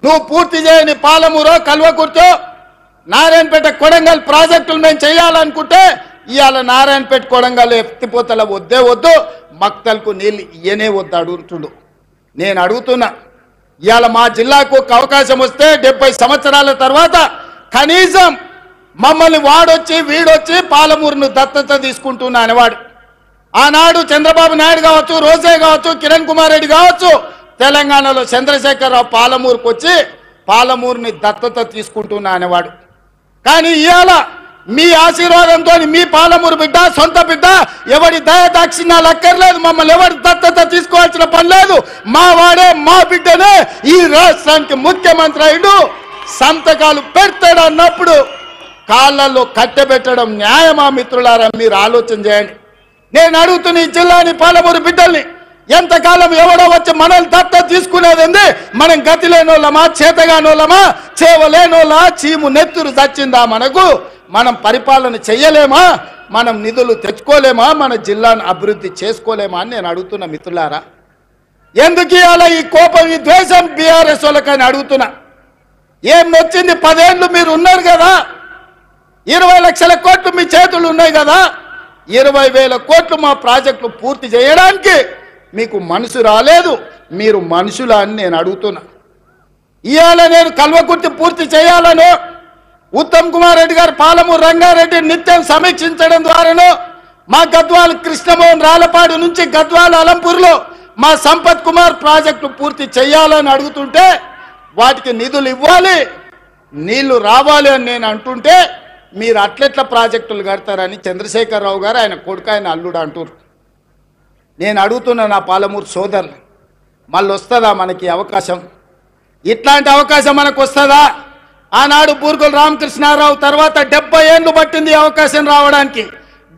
నువ్వు పూర్తి చేయని పాలమూరో కల్వకుర్తో నారాయణపేట కొడంగల్ ప్రాజెక్టులు మేము చేయాలనుకుంటే ఇవాళ నారాయణపేట కొడంగల్ ఎత్తిపోతల వద్దే వద్దు, మక్తల్కు నీళ్ళు ఇయ్యనే వద్దు అడుగుతుండు. నేను అడుగుతున్నా, ఇవాళ మా జిల్లాకు ఒక అవకాశం వస్తే 70 సంవత్సరాల తర్వాత కనీసం మమ్మల్ని వాడొచ్చి వీడొచ్చి పాలమూరును దత్తత తీసుకుంటున్నా అనేవాడు. ఆనాడు చంద్రబాబు నాయుడు కావచ్చు, రోజే కావచ్చు, కిరణ్ కుమార్ రెడ్డి కావచ్చు, తెలంగాణలో చంద్రశేఖరరావు పాలమూరుకు వచ్చి పాలమూరుని దత్తత తీసుకుంటున్నా అనేవాడు. కానీ ఇవాళ మీ ఆశీర్వాదంతో మీ పాలమూరు బిడ్డ, సొంత బిడ్డ, ఎవడి దయదాక్షిణ్యాలు అక్కర్లేదు, మమ్మల్ని ఎవరి దత్తత తీసుకోవాల్సిన పని లేదు, మా వాడే మా బిడ్డనే ఈ రాష్ట్రానికి ముఖ్యమంత్రి అయ్యిండు, సంతకాలు పెడతాడు అన్నప్పుడు కాళ్ళల్లో కట్టెబెట్టడం న్యాయమా? మిత్రులారా, మీరు ఆలోచన చేయండి. నేను అడుగుతున్న ఈ జిల్లాని పాలమూరు బిడ్డల్ని, ఎంతకాలం ఎవడో వచ్చి మనల్ని దత్తత తీసుకునేది? మనం గతి లేనోళ్ళమా, చేతగానోళ్ళమా, చేవలేనోళ్ళ చీము నెత్తురు చచ్చిందా మనకు? మనం పరిపాలన చెయ్యలేమా? మనం నిధులు తెచ్చుకోలేమా? మన జిల్లాను అభివృద్ధి చేసుకోలేమా అని నేను అడుగుతున్నా. మిత్రులారా, ఎందుకు అలా ఈ కోపం, ఈ ద్వేషం బీఆర్ఎస్ వాళ్ళకని అడుగుతున్నా. ఏం నొచ్చింది? 10 ఏళ్ళు మీరు ఉన్నారు కదా, 20 లక్షల కోట్లు మీ చేతులు ఉన్నాయి కదా, 20,000 కోట్లు మా ప్రాజెక్టులు పూర్తి చేయడానికి మీకు మనసు రాలేదు. మీరు మనుషులా అని నేను అడుగుతున్నా. ఇవాళ నేను కల్వకుర్తి పూర్తి చేయాలను ఉత్తమ్ కుమార్ రెడ్డి గారు పాలమూరు రంగారెడ్డి నిత్యం సమీక్షించడం ద్వారాను, మా గద్వాల కృష్ణమోహన్ రాలపాడు నుంచి గద్వాల అలంపూర్లో మా సంపత్ కుమార్ ప్రాజెక్టు పూర్తి చేయాలని అడుగుతుంటే వాటికి నిధులు ఇవ్వాలి, నీళ్లు రావాలి అని నేను అంటుంటే మీరు అట్లెట్ల ప్రాజెక్టులు కడతారని చంద్రశేఖరరావు గారు ఆయన కొడుకు ఆయన అల్లుడు అంటారు. నేను అడుగుతున్నా నా పాలమూరు సోదరులు, మళ్ళీ వస్తుందా మనకి అవకాశం? ఇట్లాంటి అవకాశం మనకు వస్తుందా? ఆనాడు బూర్గుల రామకృష్ణారావు తర్వాత 70 ఏళ్ళు పట్టింది అవకాశం రావడానికి.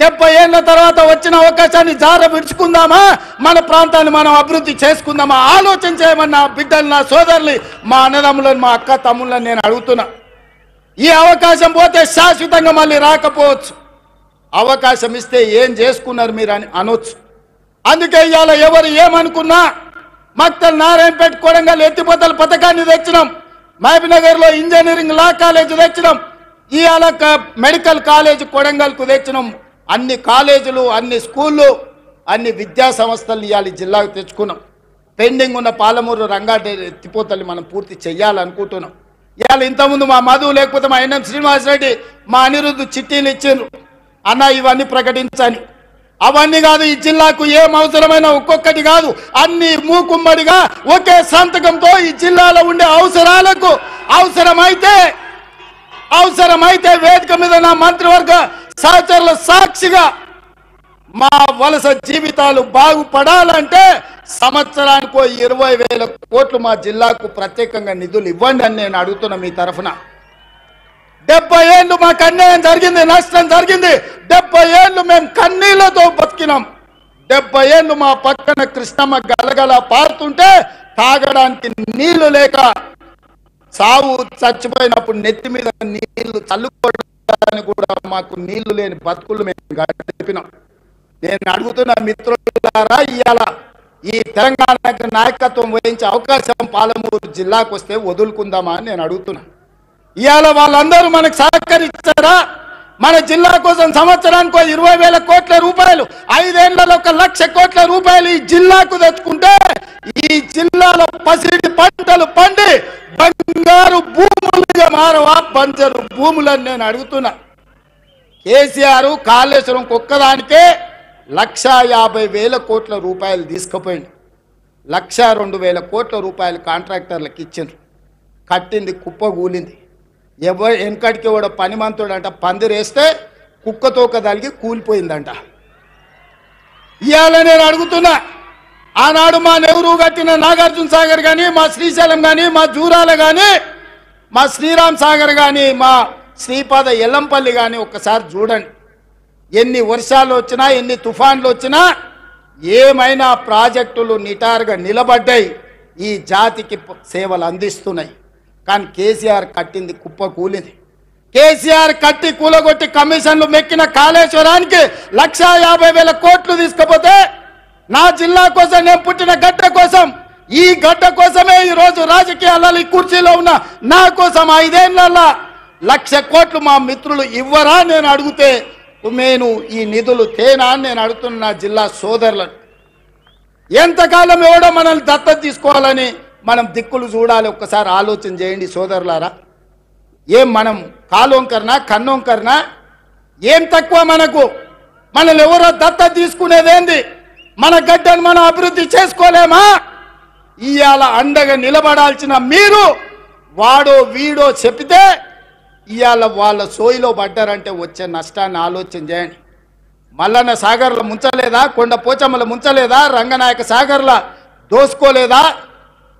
70 ఏళ్ళ తర్వాత వచ్చిన అవకాశాన్ని జార విడుచుకుందామా? మన ప్రాంతాన్ని మనం అభివృద్ధి చేసుకుందామా? ఆలోచన చేయమన్న బిడ్డలు, నా సోదరులు, మా అన్నదమ్ములను, మా అక్క తమ్ముళ్ళని నేను అడుగుతున్నా. ఈ అవకాశం పోతే శాశ్వతంగా మళ్ళీ రాకపోవచ్చు. అవకాశం ఇస్తే ఏం చేసుకున్నారు మీరు అని అనొచ్చు. అందుకే ఇవాళ ఎవరు ఏమనుకున్నా మక్తల్ నారాయణపేట కొడంగల్ ఎత్తిపోతల పథకాన్ని తెచ్చినాం, మహబూబ్నగర్లో ఇంజనీరింగ్ లా కాలేజ్ తెచ్చినాం, ఇవాళ మెడికల్ కాలేజ్ కొడంగల్కు తెచ్చినాం. అన్ని కాలేజీలు, అన్ని స్కూళ్ళు, అన్ని విద్యా సంస్థలు ఇవాళ జిల్లాకు తెచ్చుకున్నాం. పెండింగ్ ఉన్న పాలమూరు రంగారెడ్డి ఎత్తిపోతల్ని మనం పూర్తి చెయ్యాలనుకుంటున్నాం. ఇవాళ ఇంతకుముందు మా మధు లేకపోతే మా ఎన్ఎం శ్రీనివాసరెడ్డి, మా అనిరుద్ధు చిట్టీలు ఇచ్చిండ్రు, అన్న ఇవన్నీ ప్రకటించని. అవన్నీ కాదు, ఈ జిల్లాకు ఏం అవసరమైన ఒక్కొక్కటి కాదు, అన్ని మూకుమ్మడిగా ఒకే సంతకంతో ఈ జిల్లాలో ఉండే అవసరాలకు అవసరమైతే వేదిక మీద నా మంత్రివర్గ సహచరుల సాక్షిగా మా వలస జీవితాలు బాగుపడాలంటే సంవత్సరానికో 20,000 కోట్లు మా జిల్లాకు ప్రత్యేకంగా నిధులు ఇవ్వండి అని నేను అడుగుతున్నా మీ తరఫున. 70 ఏళ్ళు మాకు అన్యాయం జరిగింది, నష్టం జరిగింది. 70 ఏళ్ళు మేము కన్నీళ్లతో బతికినాం. 70 ఏళ్ళు మా పక్కన కృష్ణమ్మ గలగల పారుతుంటే తాగడానికి నీళ్లు లేక సావు చచ్చిపోయినప్పుడు నెత్తి మీద నీళ్లు చల్లుకోవడానికి కూడా మాకు నీళ్లు లేని బతుకులు మేము గడిపినాం. నేను అడుగుతున్న మిత్రులారా, ఇవాళ ఈ తెలంగాణకు నాయకత్వం వహించే అవకాశం పాలమూరు జిల్లాకు వస్తే వదులుకుందామా అని నేను అడుగుతున్నా. ఇవాళ వాళ్ళందరూ మనకు సహకరించారా? మన జిల్లా కోసం సంవత్సరానికి 20,000 కోట్ల రూపాయలు, 5 ఏళ్లలో 1,00,000 కోట్ల రూపాయలు ఈ జిల్లాకు తెచ్చుకుంటే ఈ జిల్లాలో పసిడి పంటలు పండి బంగారు భూములుగా మారవా? బంజరు భూములని నేను అడుగుతున్నా. కేసీఆర్ కాళేశ్వరం ఒక్కదానికే 1,50,000 కోట్ల రూపాయలు తీసుకుపోయింది. 1,02,000 కోట్ల రూపాయలు కాంట్రాక్టర్లకు ఇచ్చిండ్రు. కట్టింది కుప్పగూలింది. వెనకటికి కూడా పనిమంతుడంట పందిరేస్తే కుక్కతోక తలిగి కూలిపోయిందంట. ఇవాళ నేను అడుగుతున్నా, ఆనాడు మా నెహ్రూ కట్టిన నాగార్జున సాగర్ కానీ, మా శ్రీశైలం కానీ, మా జూరాల కానీ, మా శ్రీరామ్ సాగర్ కానీ, మా శ్రీపాద ఎల్లంపల్లి కానీ ఒక్కసారి చూడండి. ఎన్ని వర్షాలు వచ్చినా, ఎన్ని తుఫాన్లు వచ్చినా ఏమైనా ప్రాజెక్టులు నిటారుగా నిలబడ్డాయి, ఈ జాతికి సేవలు అందిస్తున్నాయి. కానీ కేసీఆర్ కట్టింది కుప్ప కూలింది. కేసీఆర్ కట్టి కూలగొట్టి కమిషన్లు మెక్కిన కాళేశ్వరానికి 1,50,000 కోట్లు తీసుకపోతే నా జిల్లా కోసం, నేను పుట్టిన గడ్డ కోసం ఈ గడ్డ కోసమే ఈరోజు రాజకీయాలలో ఈ కుర్చీలో ఉన్న నా కోసం 5 ఏళ్లలో 1,00,000 కోట్లు మా మిత్రులు ఇవ్వరా నేను అడిగితే నేను ఈ నిధులు తేనా అని నేను అడుగుతున్న నా జిల్లా సోదరులను. ఎంతకాలం ఎవడో మనల్ని దత్తత తీసుకోవాలని మనం దిక్కులు చూడాలి. ఒక్కసారి ఆలోచన చేయండి సోదరులారా. ఏం మనం కాలోంకరనా కన్నోంకరనా? ఏం తక్కువ మనకు? మనల్ని ఎవరో దత్తత తీసుకునేదేంది? మన గడ్డను మనం అభివృద్ధి చేసుకోలేమా? ఇవాళ అండగా నిలబడాల్సిన మీరు వాడో వీడో చెప్తే ఇవాళ వాళ్ళ సోయిలో పడ్డారంటే వచ్చే నష్టాన్ని ఆలోచన చేయండి. మల్లన్న సాగర్లో ముంచలేదా? కొండ పోచమ్మల ముంచలేదా? రంగనాయక సాగర్లో దోసుకోలేదా?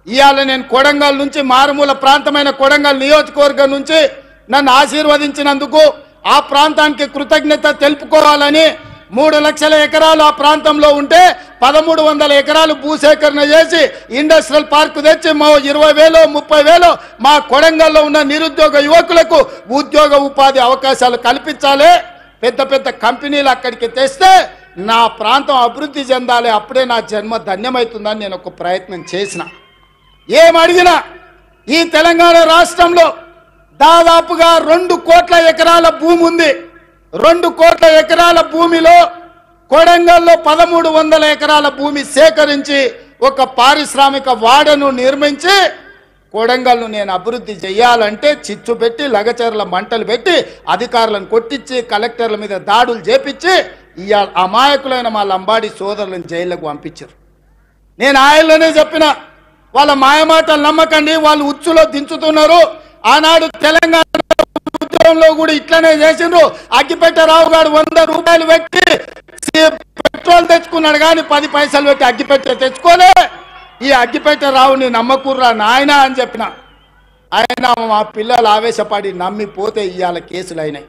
ఇవాళ నేను కొడంగల్ నుంచి మారుమూల ప్రాంతమైన కొడంగల్ నియోజకవర్గం నుంచి నన్ను ఆశీర్వదించినందుకు ఆ ప్రాంతానికి కృతజ్ఞత తెలుపుకోవాలని 3 లక్షల ఎకరాలు ఆ ప్రాంతంలో ఉంటే 1,300 ఎకరాలు భూసేకరణ చేసి ఇండస్ట్రియల్ పార్క్ తెచ్చి 20,000 30,000 మా కొడంగల్లో ఉన్న నిరుద్యోగ యువకులకు ఉద్యోగ ఉపాధి అవకాశాలు కల్పించాలి. పెద్ద పెద్ద కంపెనీలు అక్కడికి తెస్తే నా ప్రాంతం అభివృద్ధి చెందాలి. అప్పుడే నా జన్మ ధన్యమవుతుందని నేను ఒక ప్రయత్నం చేసిన. ఏమడిగినా ఈ తెలంగాణ రాష్ట్రంలో దాదాపుగా 2 కోట్ల ఎకరాల భూమి ఉంది. 2 కోట్ల ఎకరాల భూమిలో కొడంగల్లో 1,300 ఎకరాల భూమి సేకరించి ఒక పారిశ్రామిక వాడను నిర్మించి కొడంగల్ను నేను అభివృద్ధి చేయాలంటే చిచ్చు పెట్టి లగచర్ల మంటలు పెట్టి అధికారులను కొట్టించి కలెక్టర్ల మీద దాడులు చేపించి ఇవాళ అమాయకులైన మా లంబాడి సోదరులను జైళ్లకు పంపించారు. నేను ఆయనలోనే చెప్పిన వాళ్ళ మాయమాటలు నమ్మకండి, వాళ్ళు ఉచ్చులో దించుతున్నారు. ఆనాడు తెలంగాణ ఉద్యమంలో కూడా ఇట్లనే చేసిండ్రు. అగ్గిపెట్టె రావు గారు 100 రూపాయలు పెట్టి పెట్రోల్ తెచ్చుకున్నాడు కానీ 10 పైసలు పెట్టి అగ్గిపెట్టె తెచ్చుకోలే. ఈ అగ్గిపెట్టె రావుని నమ్మకుర్రా నాయన అని చెప్పిన. ఆయన మా పిల్లలు ఆవేశపడి నమ్మిపోతే ఇవాళ కేసులు అయినాయి.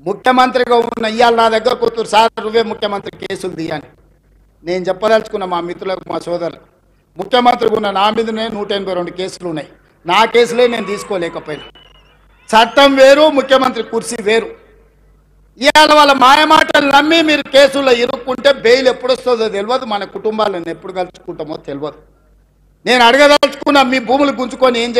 ముఖ్యమంత్రిగా ఉన్న ఇవాళ నా దగ్గర కూతురు సార్ నువ్వే ముఖ్యమంత్రి కేసులు తీయని నేను చెప్పదలుచుకున్న మా మిత్రులకు మా సోదరులు. ముఖ్యమంత్రిగా ఉన్న నా మీదనే 182 కేసులు ఉన్నాయి. నా కేసులే నేను తీసుకోలేకపోయినా. చట్టం వేరు, ముఖ్యమంత్రి కుర్చీ వేరు. ఇవాళ వాళ్ళ మాయమాటలు నమ్మి మీరు కేసుల్లో ఇరుక్కుంటే బెయిల్ ఎప్పుడు వస్తుందో తెలియదు, మన కుటుంబాలను ఎప్పుడు కలుసుకుంటామో తెలియదు. నేను అడగదలుచుకున్న మీ భూములు గుంజుకొని ఏం